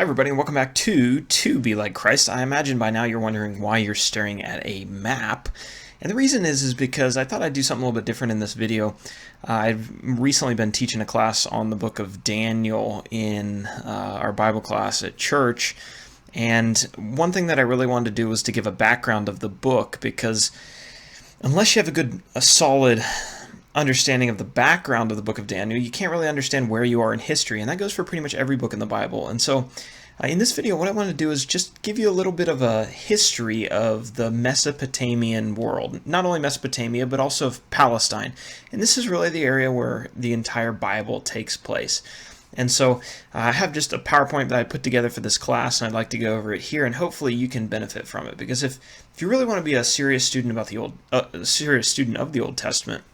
Hi everybody and welcome back to Be Like Christ. I imagine by now you're wondering why you're staring at a map. And the reason is because I thought I'd do something a little bit different in this video. I've recently been teaching a class on the book of Daniel in our Bible class at church. And one thing that I really wanted to do was to give a background of the book, because unless you have a solid understanding of the background of the book of Daniel, you can't really understand where you are in history, and that goes for pretty much every book in the Bible. And so in this video, what I want to do is just give you a little bit of a history of the Mesopotamian world, not only Mesopotamia, but also of Palestine. And this is really the area where the entire Bible takes place. And so I have just a PowerPoint that I put together for this class, and I'd like to go over it here, and hopefully you can benefit from it. Because if you really want to be a serious student about of the Old Testament,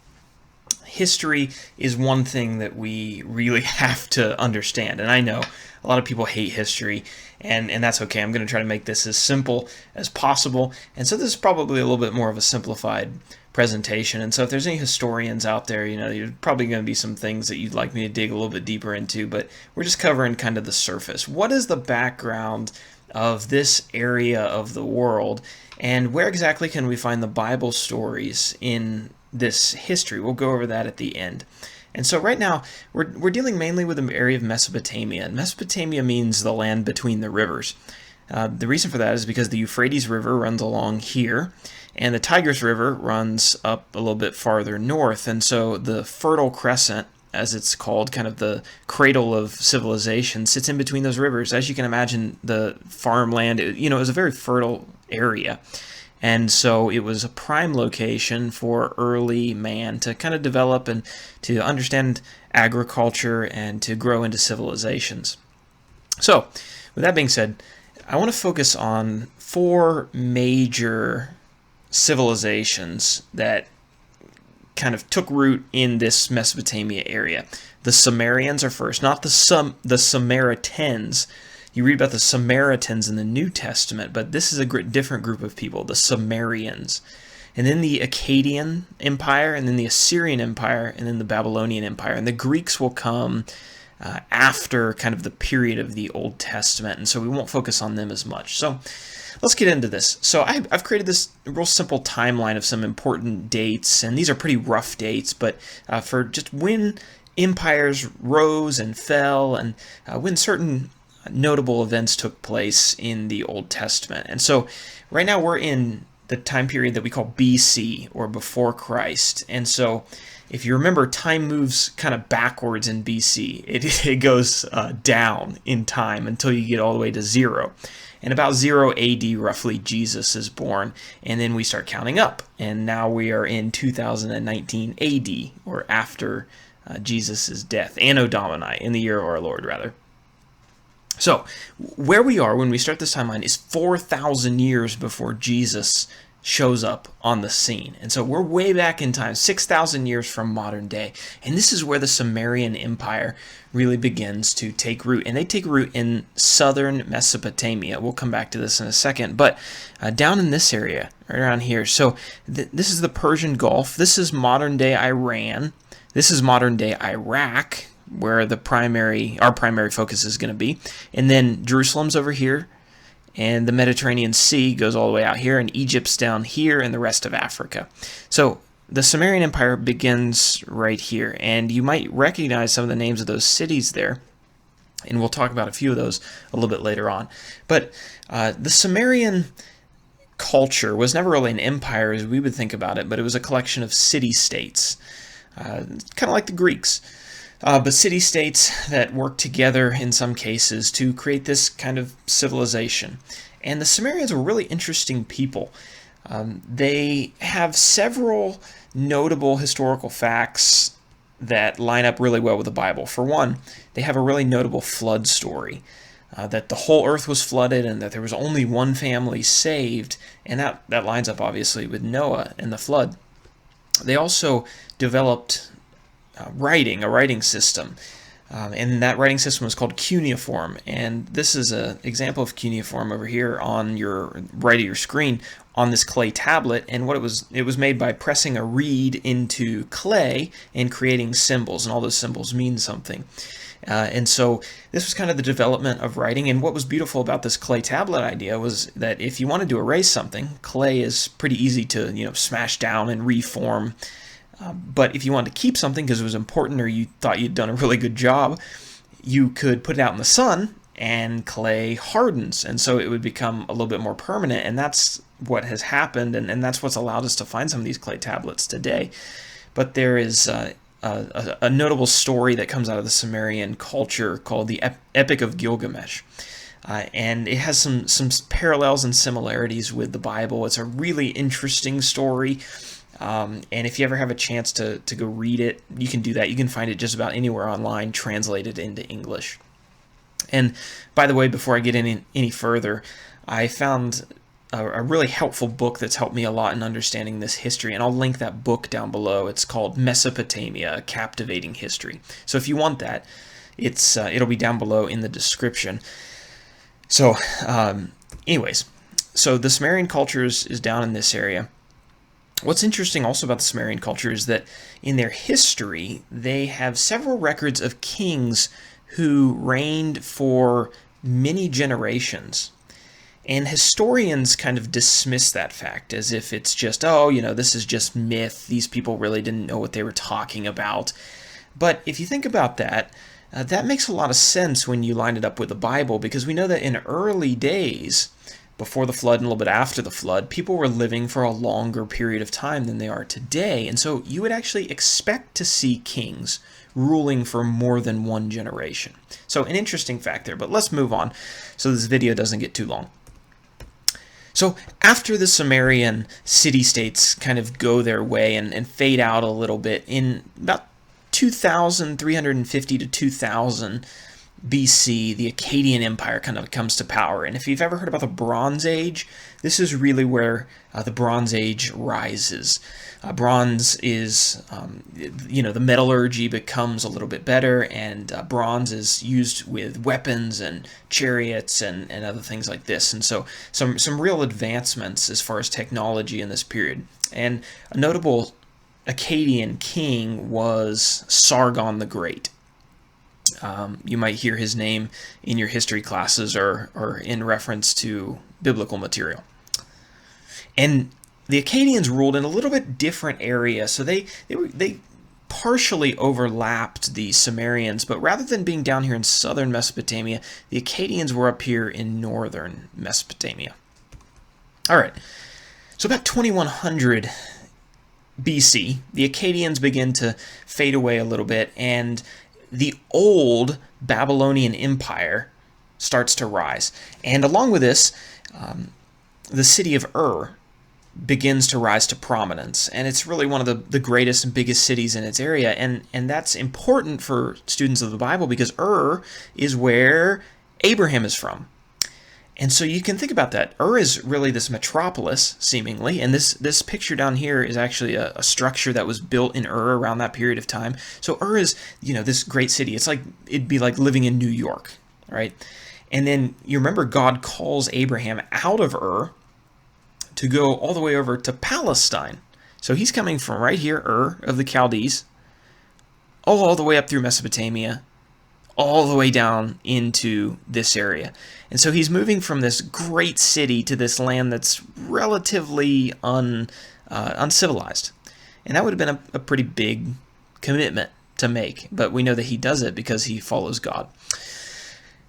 history is one thing that we really have to understand. And I know a lot of people hate history, and that's okay. I'm going to try to make this as simple as possible. And so this is probably a little bit more of a simplified presentation. And so if there's any historians out there, there's probably going to be some things that you'd like me to dig a little bit deeper into, but we're just covering kind of the surface. What is the background of this area of the world, and where exactly can we find the Bible stories in this history? We'll go over that at the end. And so right now we're dealing mainly with the area of Mesopotamia. And Mesopotamia means the land between the rivers. The reason for that is because the Euphrates River runs along here, and the Tigris River runs up a little bit farther north. And so the Fertile Crescent, as it's called, kind of the cradle of civilization, sits in between those rivers. As you can imagine, the farmland, it was a very fertile area. And so it was a prime location for early man to kind of develop and to understand agriculture and to grow into civilizations. So, with that being said, I want to focus on four major civilizations that kind of took root in this Mesopotamia area. The Sumerians are first, not the Samaritans. You read about the Samaritans in the New Testament, but this is a different group of people, the Sumerians. And then the Akkadian Empire, and then the Assyrian Empire, and then the Babylonian Empire. And the Greeks will come after kind of the period of the Old Testament, and so we won't focus on them as much. So let's get into this. So I've created this real simple timeline of some important dates, and these are pretty rough dates, but for just when empires rose and fell, and when certain notable events took place in the Old Testament. And so right now we're in the time period that we call BC, or before Christ. And so if you remember, time moves kind of backwards in BC. It goes down in time until you get all the way to 0. And about 0 AD, roughly, Jesus is born. And then we start counting up. And now we are in 2019 AD, or after Jesus' death. Anno Domini, in the year of our Lord, rather. So, where we are when we start this timeline is 4,000 years before Jesus shows up on the scene. And so we're way back in time, 6,000 years from modern day. And this is where the Sumerian Empire really begins to take root. And they take root in southern Mesopotamia. We'll come back to this in a second. But down in this area, right around here. So this is the Persian Gulf. This is modern day Iran. This is modern day Iraq, where our primary focus is going to be. And then Jerusalem's over here, and the Mediterranean Sea goes all the way out here, and Egypt's down here, and the rest of Africa. So the Sumerian Empire begins right here, and you might recognize some of the names of those cities there, and we'll talk about a few of those a little bit later on. But the Sumerian culture was never really an empire as we would think about it, but it was a collection of city-states, kind of like the Greeks. But city-states that work together in some cases to create this kind of civilization. And the Sumerians were really interesting people. They have several notable historical facts that line up really well with the Bible. For one, they have a really notable flood story, that the whole earth was flooded and that there was only one family saved, and that lines up obviously with Noah and the flood. They also developed a writing system, and that writing system was called cuneiform, and this is an example of cuneiform over here on your right of your screen on this clay tablet. And what it was made by pressing a reed into clay and creating symbols, and all those symbols mean something. And so this was kind of the development of writing. And what was beautiful about this clay tablet idea was that if you wanted to erase something, clay is pretty easy to smash down and reform. But if you wanted to keep something because it was important or you thought you'd done a really good job, you could put it out in the sun and clay hardens, and so it would become a little bit more permanent, and that's what has happened, and that's what's allowed us to find some of these clay tablets today. But there is a notable story that comes out of the Sumerian culture called the Epic of Gilgamesh, and it has some parallels and similarities with the Bible. It's a really interesting story. And if you ever have a chance to go read it, you can do that. You can find it just about anywhere online, translated into English. And by the way, before I get any further, I found a really helpful book that's helped me a lot in understanding this history, and I'll link that book down below. It's called Mesopotamia, A Captivating History. So if you want that, it'll be down below in the description. So anyways, so the Sumerian culture is down in this area. What's interesting also about the Sumerian culture is that in their history, they have several records of kings who reigned for many generations. And historians kind of dismiss that fact as if it's just, this is just myth. These people really didn't know what they were talking about. But if you think about that, that makes a lot of sense when you line it up with the Bible, because we know that in early days, before the flood and a little bit after the flood, people were living for a longer period of time than they are today. And so you would actually expect to see kings ruling for more than one generation. So an interesting fact there, but let's move on so this video doesn't get too long. So after the Sumerian city-states kind of go their way and fade out a little bit, in about 2350 to 2000 BC, the Akkadian Empire kind of comes to power. And if you've ever heard about the Bronze Age, this is really where the Bronze Age rises. Bronze is, the metallurgy becomes a little bit better, and bronze is used with weapons and chariots and other things like this. And so some real advancements as far as technology in this period. And a notable Akkadian king was Sargon the Great. You might hear his name in your history classes or in reference to biblical material. And the Acadians ruled in a little bit different area, so they partially overlapped the Sumerians, but rather than being down here in southern Mesopotamia, the Acadians were up here in northern Mesopotamia. All right, so about 2100 BC, the Acadians begin to fade away a little bit, and the old Babylonian Empire starts to rise. And along with this, the city of Ur begins to rise to prominence. And it's really one of the greatest and biggest cities in its area. And that's important for students of the Bible because Ur is where Abraham is from. And so you can think about that. Ur is really this metropolis, seemingly, and this picture down here is actually a structure that was built in Ur around that period of time. So Ur is, this great city. It's like, it'd be like living in New York, right? And then you remember God calls Abraham out of Ur to go all the way over to Palestine. So he's coming from right here, Ur of the Chaldees, all the way up through Mesopotamia, all the way down into this area. And so he's moving from this great city to this land that's relatively uncivilized. And that would have been a pretty big commitment to make. But we know that he does it because he follows God.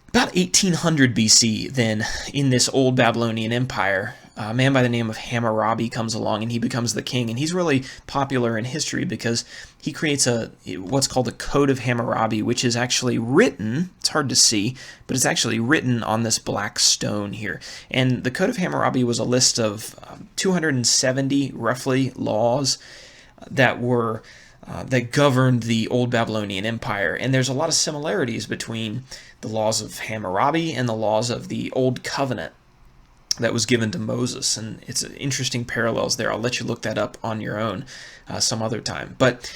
About 1800 BC, then, in this old Babylonian Empire, a man by the name of Hammurabi comes along and he becomes the king. And he's really popular in history because he creates what's called the Code of Hammurabi, which is actually written, it's hard to see, but it's actually written on this black stone here. And the Code of Hammurabi was a list of 270, roughly, laws that were that governed the old Babylonian Empire. And there's a lot of similarities between the laws of Hammurabi and the laws of the Old Covenant that was given to Moses. And it's interesting parallels there. I'll let you look that up on your own some other time. But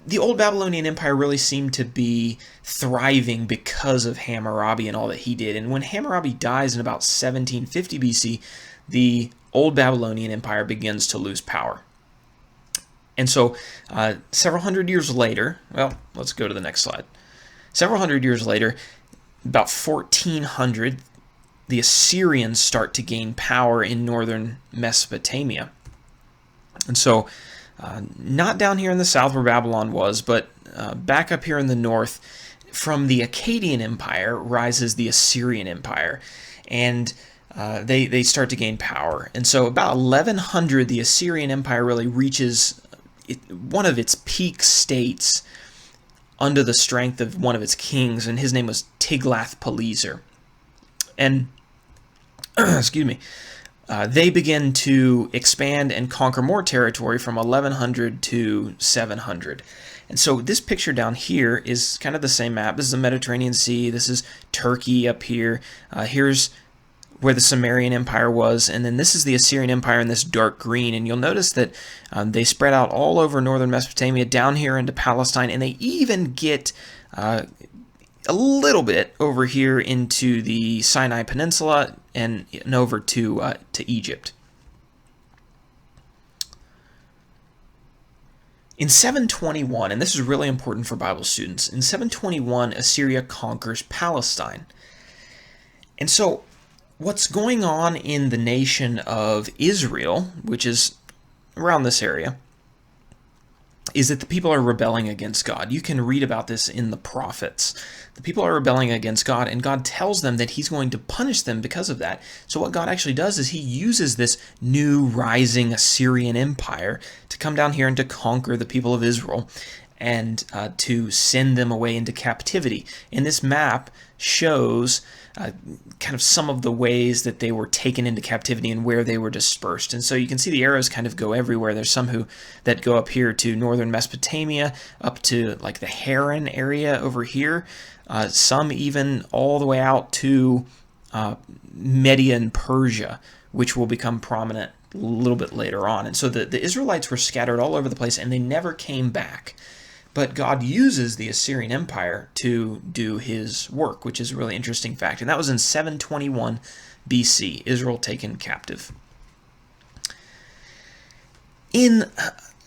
the old Babylonian Empire really seemed to be thriving because of Hammurabi and all that he did. And when Hammurabi dies in about 1750 BC, the old Babylonian Empire begins to lose power. And so several hundred years later, well, let's go to the next slide. Several hundred years later, about 1400, the Assyrians start to gain power in northern Mesopotamia. And so, not down here in the south where Babylon was, but back up here in the north, from the Akkadian Empire rises the Assyrian Empire. And they start to gain power. And so about 1100, the Assyrian Empire really reaches one of its peak states under the strength of one of its kings, and his name was Tiglath-Pileser. And, excuse me, they begin to expand and conquer more territory from 1100 to 700. And so this picture down here is kind of the same map. This is the Mediterranean Sea. This is Turkey up here. Here's where the Sumerian Empire was, and then this is the Assyrian Empire in this dark green. And you'll notice that they spread out all over northern Mesopotamia, down here into Palestine, and they even get a little bit over here into the Sinai Peninsula and over to Egypt. In 721, and this is really important for Bible students, in 721, Assyria conquers Palestine. And so what's going on in the nation of Israel, which is around this area, is that the people are rebelling against God. You can read about this in the prophets. The people are rebelling against God, and God tells them that he's going to punish them because of that. So what God actually does is he uses this new rising Assyrian Empire to come down here and to conquer the people of Israel and to send them away into captivity. And this map shows kind of some of the ways that they were taken into captivity and where they were dispersed. And so you can see the arrows kind of go everywhere. There's some that go up here to northern Mesopotamia, up to like the Haran area over here, some even all the way out to Media and Persia, which will become prominent a little bit later on. And so the Israelites were scattered all over the place, and they never came back. But God uses the Assyrian Empire to do his work, which is a really interesting fact. And that was in 721 BC, Israel taken captive. In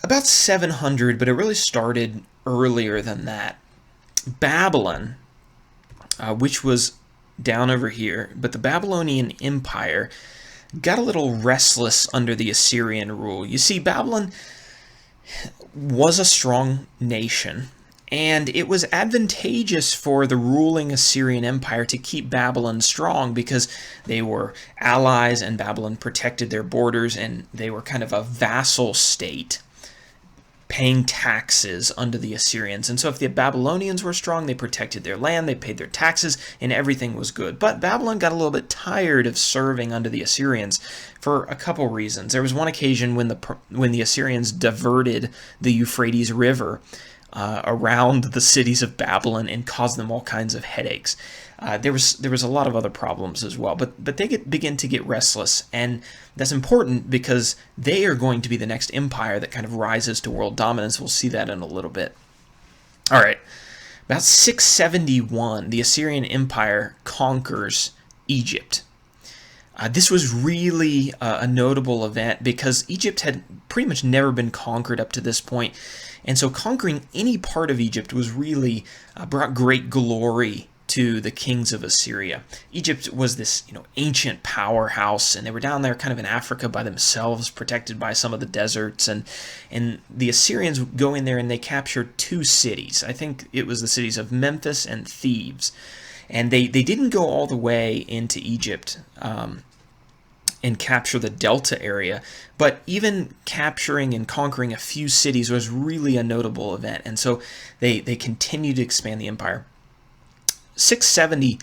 about 700, but it really started earlier than that, Babylon, which was down over here, but the Babylonian Empire got a little restless under the Assyrian rule. You see, Babylon was a strong nation, and it was advantageous for the ruling Assyrian Empire to keep Babylon strong because they were allies and Babylon protected their borders, and they were kind of a vassal state paying taxes under the Assyrians. And so if the Babylonians were strong, they protected their land, they paid their taxes, and everything was good. But Babylon got a little bit tired of serving under the Assyrians for a couple reasons. There was one occasion when the Assyrians diverted the Euphrates River around the cities of Babylon and caused them all kinds of headaches. There was a lot of other problems as well, but they begin to get restless, and that's important because they are going to be the next empire that kind of rises to world dominance. We'll see that in a little bit. All right, about 671, the Assyrian Empire conquers Egypt. This was really a notable event because Egypt had pretty much never been conquered up to this point, and so conquering any part of Egypt was really brought great glory to the kings of Assyria. Egypt was this, ancient powerhouse, and they were down there kind of in Africa by themselves, protected by some of the deserts, and the Assyrians go in there and they captured two cities. I think it was the cities of Memphis and Thebes. And they didn't go all the way into Egypt and capture the Delta area, but even capturing and conquering a few cities was really a notable event. And so they continued to expand the empire. 670,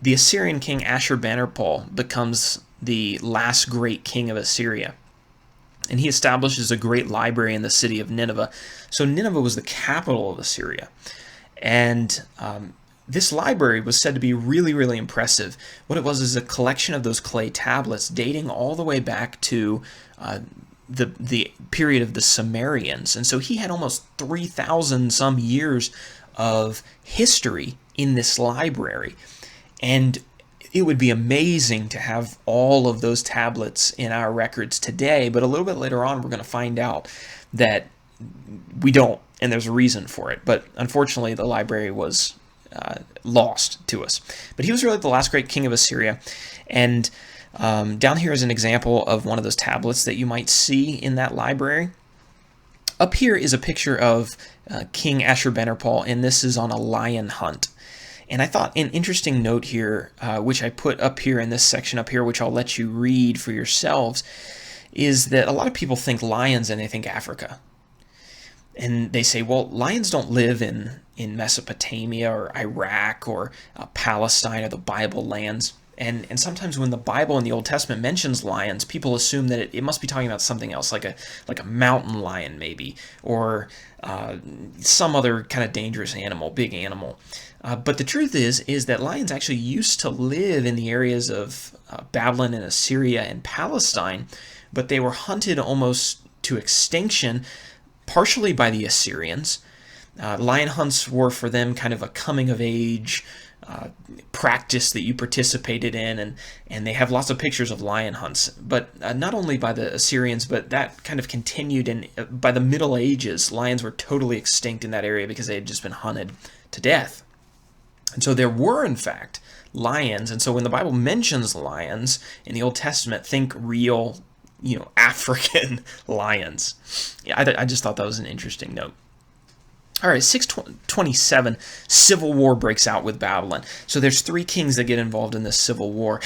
the Assyrian king Ashurbanipal becomes the last great king of Assyria. And he establishes a great library in the city of Nineveh. So Nineveh was the capital of Assyria. And this library was said to be really, really impressive. What it was is a collection of those clay tablets dating all the way back to the period of the Sumerians. And so he had almost 3,000 some years of history in this library. And it would be amazing to have all of those tablets in our records today, but a little bit later on we're going to find out that we don't and there's a reason for it. But unfortunately, the library was lost to us. But he was really the last great king of Assyria. And down here is an example of one of those tablets that you might see in that library. Up here is a picture of King Ashurbanipal, and this is on a lion hunt. And I thought an interesting note here, which I put up here in this section up here, which I'll let you read for yourselves, is that a lot of people think lions and they think Africa. And they say, well, lions don't live in Mesopotamia or Iraq or Palestine or the Bible lands. And sometimes when the Bible in the Old Testament mentions lions, people assume that it must be talking about something else, like a mountain lion maybe, or some other kind of dangerous animal, big animal. But the truth is that lions actually used to live in the areas of Babylon and Assyria and Palestine, but they were hunted almost to extinction, partially by the Assyrians. Lion hunts were for them kind of a coming of age practice that you participated in, and they have lots of pictures of lion hunts. But not only by the Assyrians, but that kind of continued, and by the Middle Ages, lions were totally extinct in that area because they had just been hunted to death. And so there were, in fact, lions. And so when the Bible mentions lions in the Old Testament, think real, African lions. Yeah, I just thought that was an interesting note. All right, 627, civil war breaks out with Babylon. So there's 3 kings that get involved in this civil war,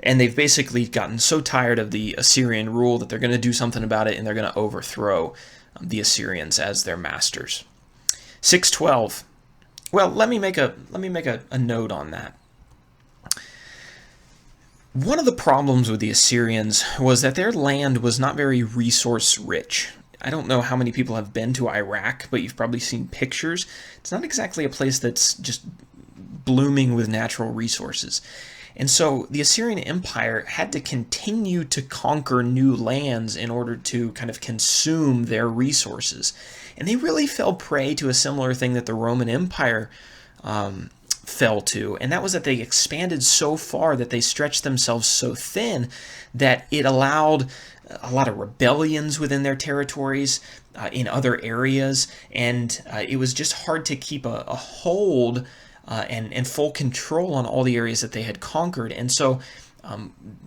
and they've basically gotten so tired of the Assyrian rule that they're going to do something about it, and they're going to overthrow the Assyrians as their masters. 612. Well, let me make a note on that. One of the problems with the Assyrians was that their land was not very resource rich. I don't know how many people have been to Iraq, but you've probably seen pictures. It's not exactly a place that's just blooming with natural resources. And so the Assyrian Empire had to continue to conquer new lands in order to kind of consume their resources. And they really fell prey to a similar thing that the Roman Empire fell to, and that was that they expanded so far that they stretched themselves so thin that it allowed a lot of rebellions within their territories in other areas, and it was just hard to keep a hold and full control on all the areas that they had conquered. And so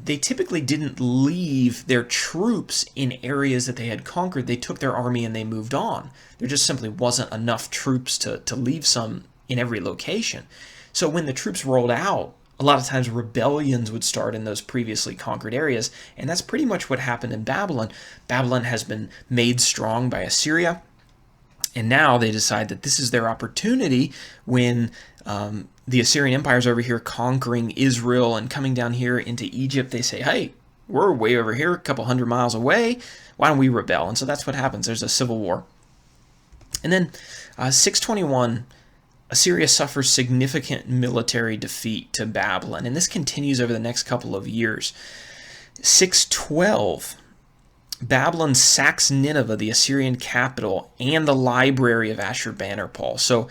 they typically didn't leave their troops in areas that they had conquered. They took their army and they moved on. There just simply wasn't enough troops to leave some in every location. So when the troops rolled out, a lot of times rebellions would start in those previously conquered areas, and that's pretty much what happened in Babylon. Babylon has been made strong by Assyria, and now they decide that this is their opportunity when the Assyrian Empire is over here conquering Israel and coming down here into Egypt. They say, hey, we're way over here, a couple 100 miles away. Why don't we rebel? And so that's what happens. There's a civil war. And then 621, Assyria suffers significant military defeat to Babylon, and this continues over the next couple of years. 612, Babylon sacks Nineveh, the Assyrian capital, and the library of Ashurbanipal. So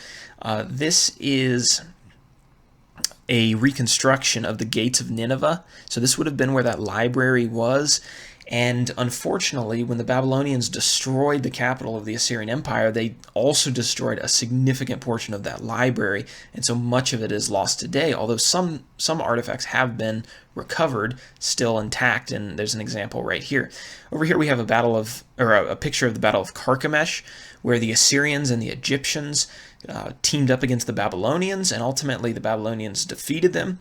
this is a reconstruction of the gates of Nineveh. So this would have been where that library was. And unfortunately, when the Babylonians destroyed the capital of the Assyrian Empire, they also destroyed a significant portion of that library, and so much of it is lost today, although some artifacts have been recovered, still intact, and there's an example right here. Over here we have a picture of the Battle of Carchemish, where the Assyrians and the Egyptians teamed up against the Babylonians, and ultimately the Babylonians defeated them.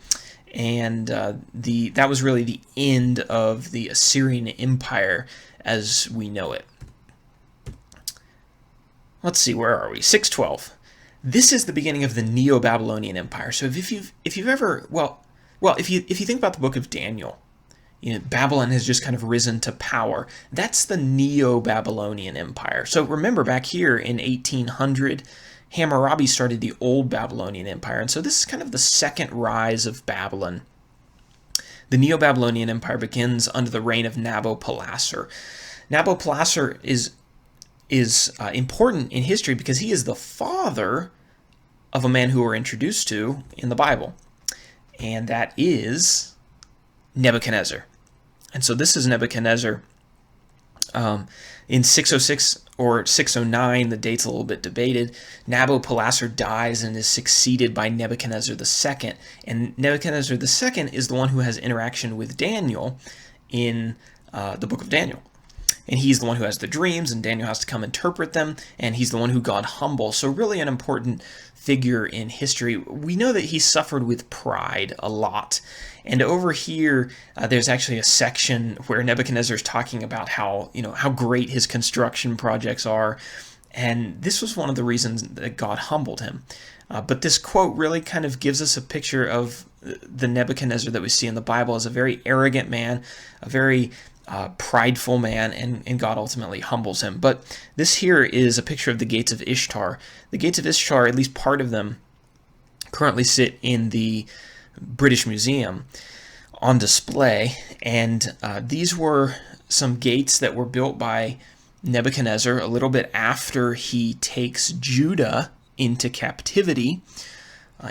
And that was really the end of the Assyrian Empire as we know it. Let's see, where are we? 612. This is the beginning of the Neo-Babylonian Empire. So if you think about the book of Daniel, Babylon has just kind of risen to power. That's the Neo-Babylonian Empire. So remember, back here in 1800. Hammurabi started the old Babylonian Empire, and so this is kind of the second rise of Babylon. The Neo-Babylonian Empire begins under the reign of Nabopolassar. Nabopolassar is important in history because he is the father of a man who we're introduced to in the Bible, and that is Nebuchadnezzar. And so this is Nebuchadnezzar In 606 or 609, the date's a little bit debated, Nabopolassar dies and is succeeded by Nebuchadnezzar II. And Nebuchadnezzar II is the one who has interaction with Daniel in the book of Daniel. And he's the one who has the dreams, and Daniel has to come interpret them, and he's the one who God humbles. So really an important figure in history. We know that he suffered with pride a lot. And over here, there's actually a section where Nebuchadnezzar is talking about how great his construction projects are. And this was one of the reasons that God humbled him. But this quote really kind of gives us a picture of the Nebuchadnezzar that we see in the Bible as a very arrogant man, a very prideful man, and God ultimately humbles him. But this here is a picture of the gates of Ishtar. The gates of Ishtar, at least part of them, currently sit in the British Museum on display, and these were some gates that were built by Nebuchadnezzar a little bit after he takes Judah into captivity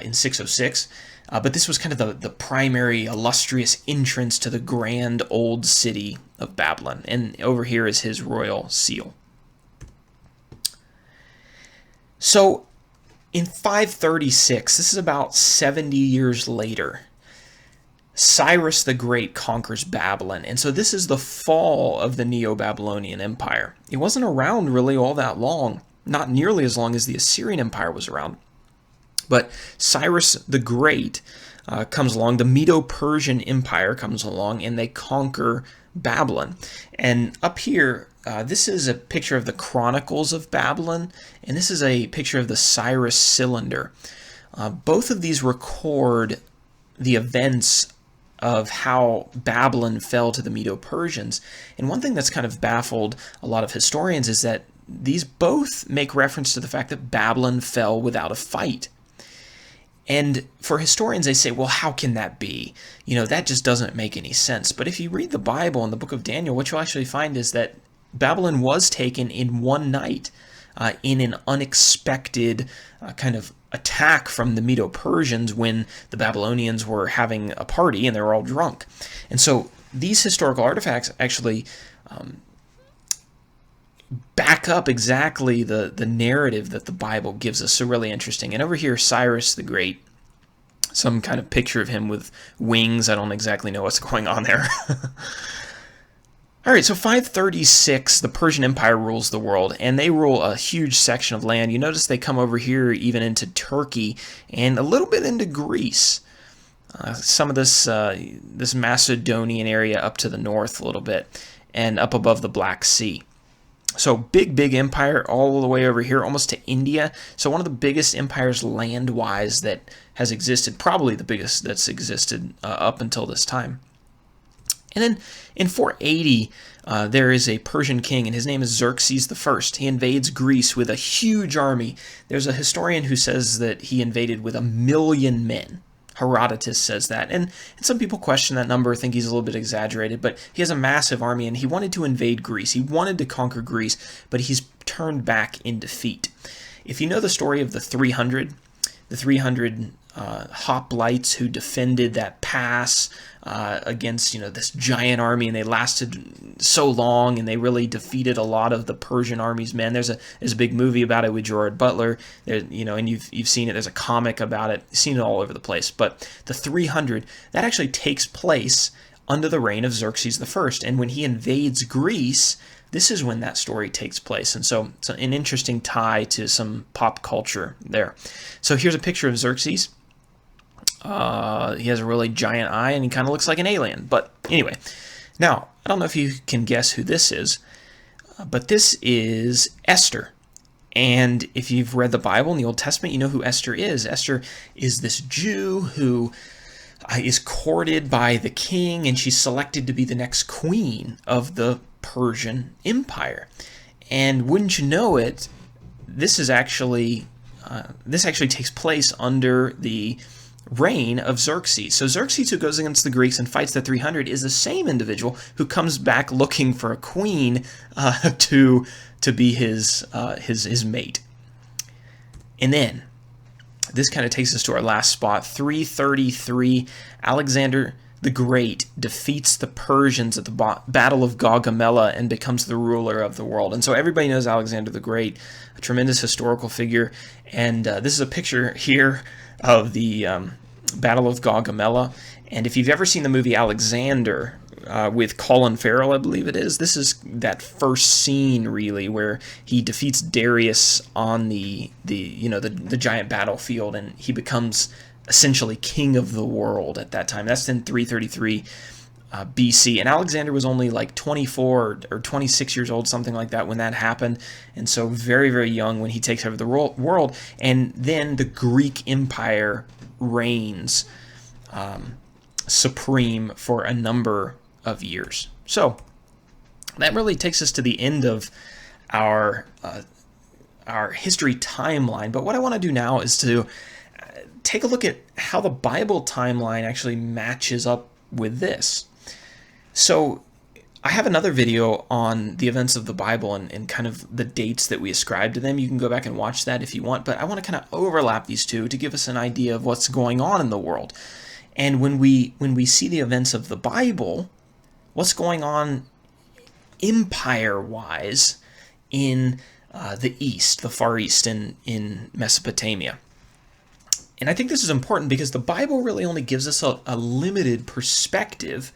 in 606. But this was kind of the primary illustrious entrance to the grand old city of Babylon. And over here is his royal seal. So in 536, this is about 70 years later, Cyrus the Great conquers Babylon. And so this is the fall of the Neo-Babylonian Empire. It wasn't around really all that long, not nearly as long as the Assyrian Empire was around. But Cyrus the Great comes along, the Medo-Persian Empire comes along, and they conquer Babylon. And up here, this is a picture of the Chronicles of Babylon, and this is a picture of the Cyrus Cylinder. Both of these record the events of how Babylon fell to the Medo-Persians. And one thing that's kind of baffled a lot of historians is that these both make reference to the fact that Babylon fell without a fight. And for historians, they say, well, how can that be? That just doesn't make any sense. But if you read the Bible and the book of Daniel, what you'll actually find is that Babylon was taken in one night in an unexpected kind of attack from the Medo-Persians when the Babylonians were having a party and they were all drunk. And so these historical artifacts actually back up exactly the narrative that the Bible gives us. So really interesting. And over here, Cyrus the Great, some kind of picture of him with wings. I don't exactly know what's going on there. All right, so 536, the Persian Empire rules the world, and they rule a huge section of land. You notice they come over here even into Turkey and a little bit into Greece. Some of this Macedonian area up to the north a little bit, and up above the Black Sea. So big empire all the way over here, almost to India. So one of the biggest empires land-wise that has existed, probably the biggest that's existed up until this time. And then in 480, there is a Persian king, and his name is Xerxes I. He invades Greece with a huge army. There's a historian who says that he invaded with 1 million men. Herodotus says that, and some people question that number, think he's a little bit exaggerated, but he has a massive army, and he wanted to invade Greece. He wanted to conquer Greece, but he's turned back in defeat. If you know the story of the 300 hoplites who defended that pass against this giant army, and they lasted so long, and they really defeated a lot of the Persian army's men. There's a big movie about it with Gerard Butler, there, and you've seen it. There's a comic about it. You've seen it all over the place. But the 300, that actually takes place under the reign of Xerxes I, and when he invades Greece, this is when that story takes place. And so it's an interesting tie to some pop culture there. So here's a picture of Xerxes. He has a really giant eye, and he kind of looks like an alien. But anyway, now, I don't know if you can guess who this is, but this is Esther. And if you've read the Bible in the Old Testament, you know who Esther is. Esther is this Jew who is courted by the king, and she's selected to be the next queen of the Persian Empire. And wouldn't you know it, this actually takes place under the reign of Xerxes. So Xerxes, who goes against the Greeks and fights the 300, is the same individual who comes back looking for a queen to be his mate. And then this kind of takes us to our last spot, 333. Alexander the Great defeats the Persians at the Battle of Gaugamela and becomes the ruler of the world. And so everybody knows Alexander the Great, a tremendous historical figure. And this is a picture here of the Battle of Gaugamela. And if you've ever seen the movie Alexander with Colin Farrell, I believe it is, this is that first scene really where he defeats Darius on the giant battlefield, and he becomes essentially king of the world at that time. That's in 333 BC, and Alexander was only like 24 or 26 years old, something like that, when that happened, and so very, very young when he takes over the world. And then the Greek Empire reigns supreme for a number of years. So that really takes us to the end of our history timeline. But what I want to do now is to take a look at how the Bible timeline actually matches up with this. So I have another video on the events of the Bible and kind of the dates that we ascribe to them. You can go back and watch that if you want, but I want to kind of overlap these two to give us an idea of what's going on in the world. And when we see the events of the Bible, what's going on empire-wise in the East, the Far East, in Mesopotamia. And I think this is important because the Bible really only gives us a limited perspective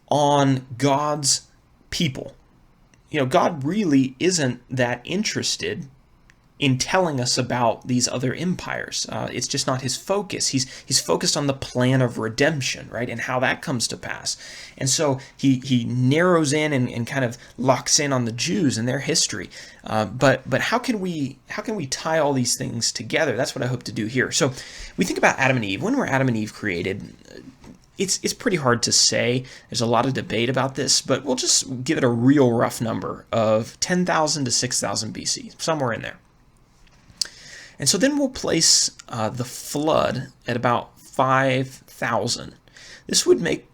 on God's people. You know, God really isn't that interested in telling us about these other empires. It's just not his focus. He's focused on the plan of redemption, right, and how that comes to pass. And so he narrows in and kind of locks in on the Jews and their history. But how can we tie all these things together? That's what I hope to do here. So we think about Adam and Eve. When were Adam and Eve created? It's pretty hard to say. There's a lot of debate about this, but we'll just give it a real rough number of 10,000 to 6,000 BC, somewhere in there. And so then we'll place the flood at about 5,000. This would make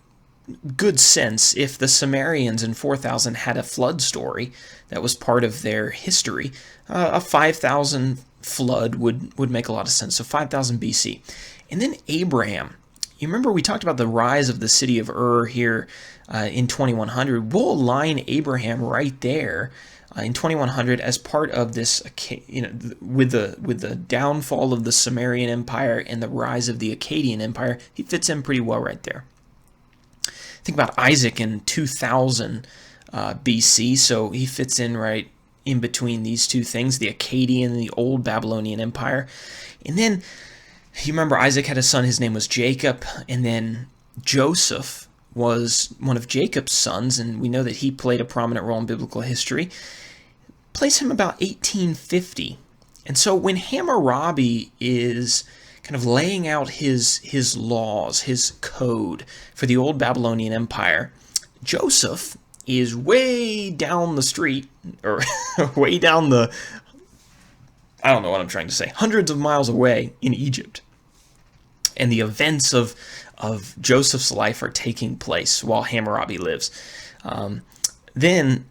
good sense if the Sumerians in 4,000 had a flood story that was part of their history. A 5,000 flood would make a lot of sense, so 5,000 BC. And then Abraham. You remember we talked about the rise of the city of Ur here in 2100. We'll align Abraham right there in 2100 as part of this, with the downfall of the Sumerian Empire and the rise of the Akkadian Empire. He fits in pretty well right there. Think about Isaac in 2000 BC, so he fits in right in between these two things, the Akkadian and the old Babylonian Empire. And then you remember Isaac had a son, his name was Jacob, and then Joseph was one of Jacob's sons, and we know that he played a prominent role in biblical history. Place him about 1850. And so when Hammurabi is kind of laying out his laws, his code for the old Babylonian Empire, Joseph is way down the street, or way down the, I don't know what I'm trying to say, hundreds of miles away in Egypt. And the events of Joseph's life are taking place while Hammurabi lives. Then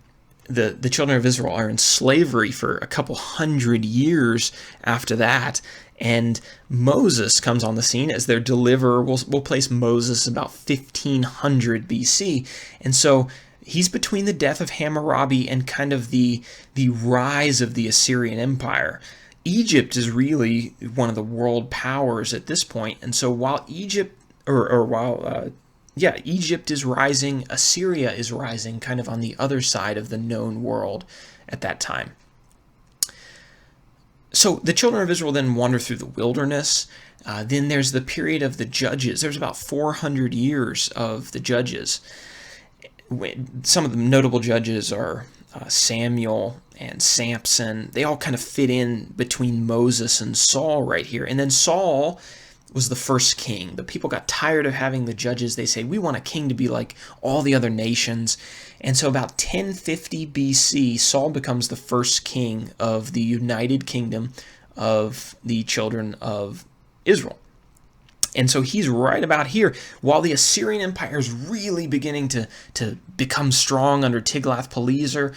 the children of Israel are in slavery for a couple hundred years after that, and Moses comes on the scene as their deliverer. We'll place Moses about 1500 BC, and so he's between the death of Hammurabi and kind of the rise of the Assyrian Empire. Egypt is really one of the world powers at this point, and so while Egypt is rising, Assyria is rising kind of on the other side of the known world at that time. So the children of Israel then wander through the wilderness. Then there's the period of the judges. There's about 400 years of the judges. Some of the notable judges are Samuel and Samson. They all kind of fit in between Moses and Saul right here. And then Saul was the first king. The people got tired of having the judges. They say, we want a king to be like all the other nations. And so about 1050 BC, Saul becomes the first king of the united kingdom of the children of Israel. And so he's right about here. While the Assyrian Empire is really beginning to become strong under Tiglath-Pileser,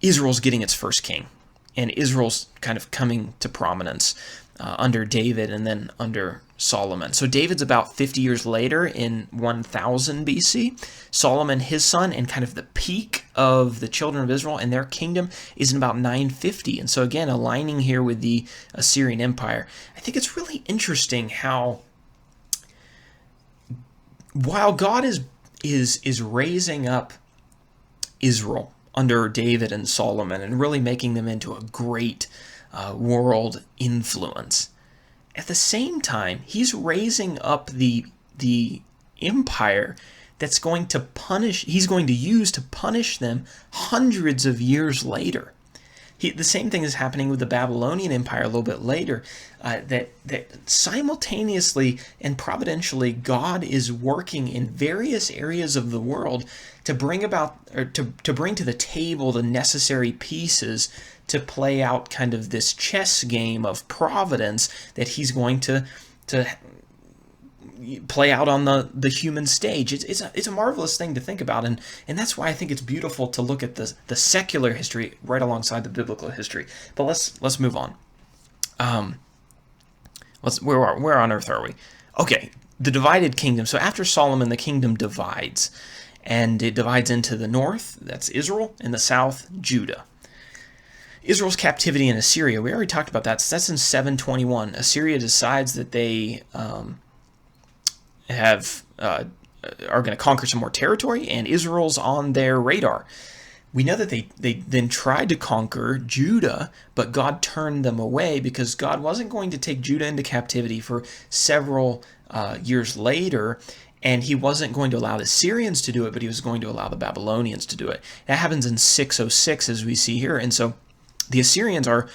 Israel's getting its first king. And Israel's kind of coming to prominence. under David and then under Solomon. So David's about 50 years later in 1000 BC. Solomon, his son, and kind of the peak of the children of Israel and their kingdom is in about 950. And so again, aligning here with the Assyrian Empire. I think it's really interesting how while God is raising up Israel under David and Solomon and really making them into a great world influence, at the same time, he's raising up the empire that's going to he's going to use to punish them hundreds of years later. The same thing is happening with the Babylonian Empire a little bit later, that simultaneously and providentially God is working in various areas of the world to bring about, or to bring to the table the necessary pieces to play out kind of this chess game of providence that he's going to play out on the human stage. It's a marvelous thing to think about, and that's why I think it's beautiful to look at the secular history right alongside the biblical history. But let's move on. Where on earth are we? Okay, the divided kingdom. So after Solomon, the kingdom divides, and it divides into the north, that's Israel, and the south, Judah. Israel's captivity in Assyria, we already talked about that. So that's in 721. Assyria decides that they are going to conquer some more territory, and Israel's on their radar. We know that they then tried to conquer Judah, but God turned them away because God wasn't going to take Judah into captivity for several years later, and he wasn't going to allow the Assyrians to do it, but he was going to allow the Babylonians to do it. That happens in 606, as we see here, and so the Assyrians are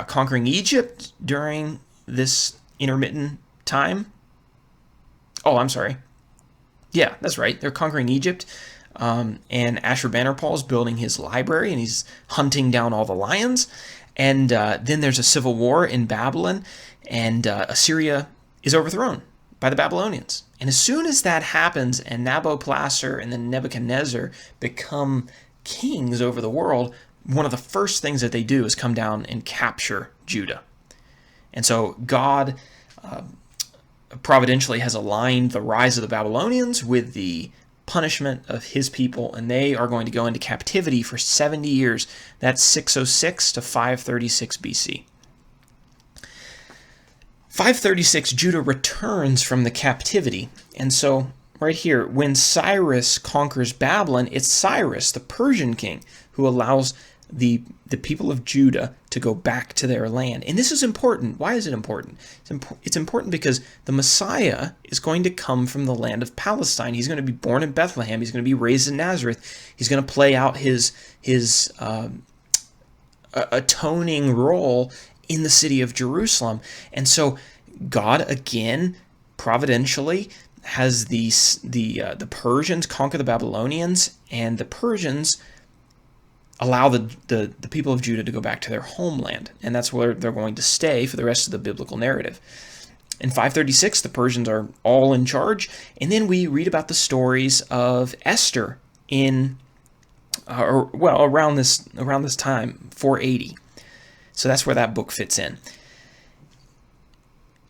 conquering Egypt during this intermittent time. Oh, I'm sorry. Yeah, that's right. They're conquering Egypt, and Ashurbanipal is building his library, and he's hunting down all the lions. And then there's a civil war in Babylon, and Assyria is overthrown by the Babylonians. And as soon as that happens, and Nabopolassar and then Nebuchadnezzar become kings over the world, one of the first things that they do is come down and capture Judah. And so God providentially has aligned the rise of the Babylonians with the punishment of his people, and they are going to go into captivity for 70 years. That's 606 to 536 BC. 536, Judah returns from the captivity. And so right here, when Cyrus conquers Babylon, it's Cyrus, the Persian king, who allows the people of Judah to go back to their land. And this is important. Why is it important? It's important because the Messiah is going to come from the land of Palestine. He's going to be born in Bethlehem. He's going to be raised in Nazareth. He's going to play out his atoning role in the city of Jerusalem. And so God, again, providentially has the Persians conquer the Babylonians, and the Persians allow the people of Judah to go back to their homeland, and that's where they're going to stay for the rest of the biblical narrative. In 536, the Persians are all in charge, and then we read about the stories of Esther around this time, 480. So that's where that book fits in.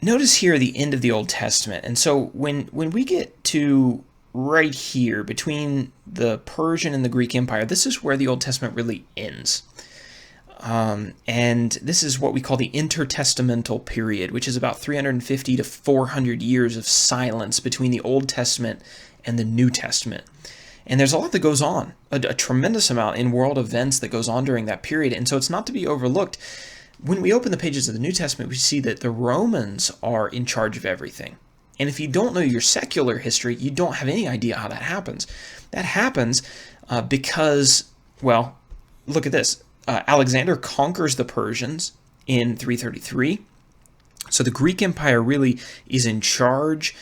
Notice here the end of the Old Testament, and so when we get to right here between the Persian and the Greek Empire, this is where the Old Testament really ends. And this is what we call the intertestamental period, which is about 350 to 400 years of silence between the Old Testament and the New Testament. And there's a lot that goes on, a tremendous amount in world events that goes on during that period. And so it's not to be overlooked. When we open the pages of the New Testament, we see that the Romans are in charge of everything. And if you don't know your secular history, you don't have any idea how that happens. That happens because, well, look at this. Alexander conquers the Persians in 333. So the Greek Empire really is in charge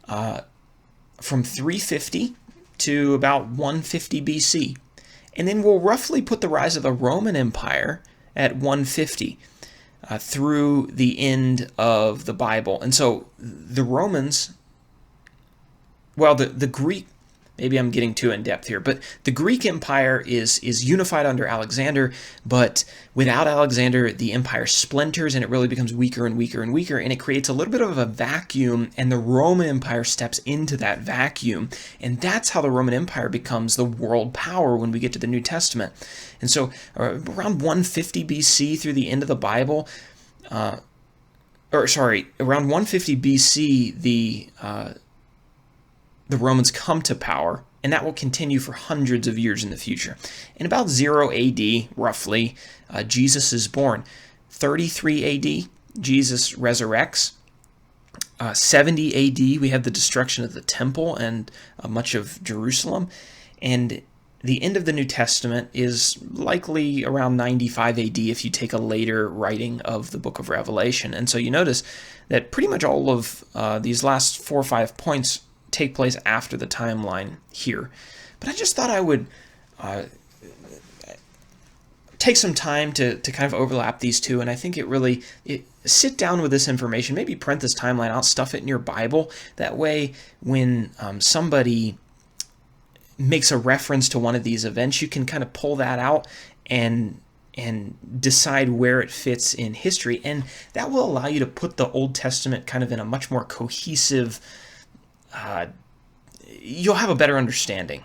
from 350 to about 150 BC. And then we'll roughly put the rise of the Roman Empire at 150. Through the end of the Bible. And so the Romans, well, the Greek, maybe I'm getting too in-depth here, but the Greek Empire is unified under Alexander, but without Alexander, the empire splinters and it really becomes weaker and weaker and weaker, and it creates a little bit of a vacuum, and the Roman Empire steps into that vacuum, and that's how the Roman Empire becomes the world power when we get to the New Testament. And so around 150 BC through the end of the Bible, around 150 BC, the Romans come to power, and that will continue for hundreds of years in the future. In about 0 AD, roughly, Jesus is born. 33 AD, Jesus resurrects. 70 AD, we have the destruction of the temple and much of Jerusalem. And the end of the New Testament is likely around 95 AD if you take a later writing of the book of Revelation. And so you notice that pretty much all of these last 4 or 5 points take place after the timeline here. But I just thought I would take some time to kind of overlap these two, and I think sit down with this information, maybe print this timeline out, stuff it in your Bible. That way, when somebody makes a reference to one of these events, you can kind of pull that out and decide where it fits in history, and that will allow you to put the Old Testament kind of in a much more cohesive, you'll have a better understanding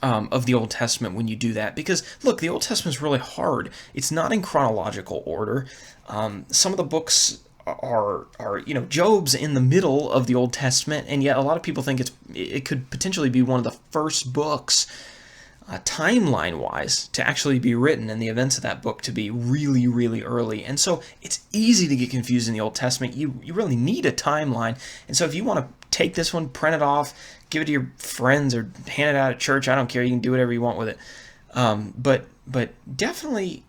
of the Old Testament when you do that. Because look, the Old Testament is really hard. It's not in chronological order. Some of the books are Job's in the middle of the Old Testament, and yet a lot of people think it could potentially be one of the first books timeline-wise to actually be written, and the events of that book to be really, really early. And so it's easy to get confused in the Old Testament. You really need a timeline. And so if you want to take this one, print it off, give it to your friends, or hand it out at church, I don't care. You can do whatever you want with it. But definitely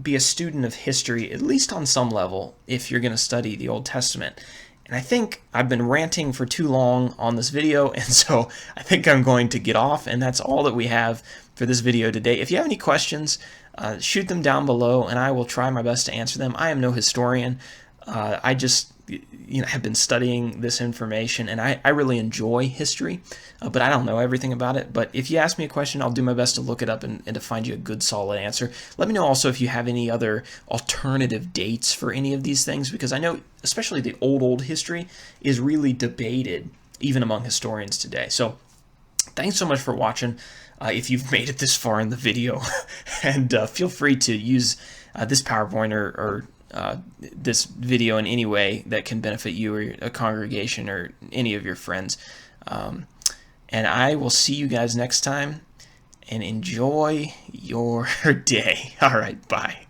be a student of history, at least on some level, if you're going to study the Old Testament. And I think I've been ranting for too long on this video, and so I think I'm going to get off, and that's all that we have for this video today. If you have any questions, shoot them down below, and I will try my best to answer them. I am no historian. I just have been studying this information, and I really enjoy history, but I don't know everything about it. But if you ask me a question, I'll do my best to look it up and to find you a good, solid answer. Let me know also if you have any other alternative dates for any of these things, because I know especially the old history is really debated even among historians today. So thanks so much for watching. If you've made it this far in the video, and feel free to use this PowerPoint or this video in any way that can benefit you or a congregation or any of your friends. And I will see you guys next time, and enjoy your day. All right, bye.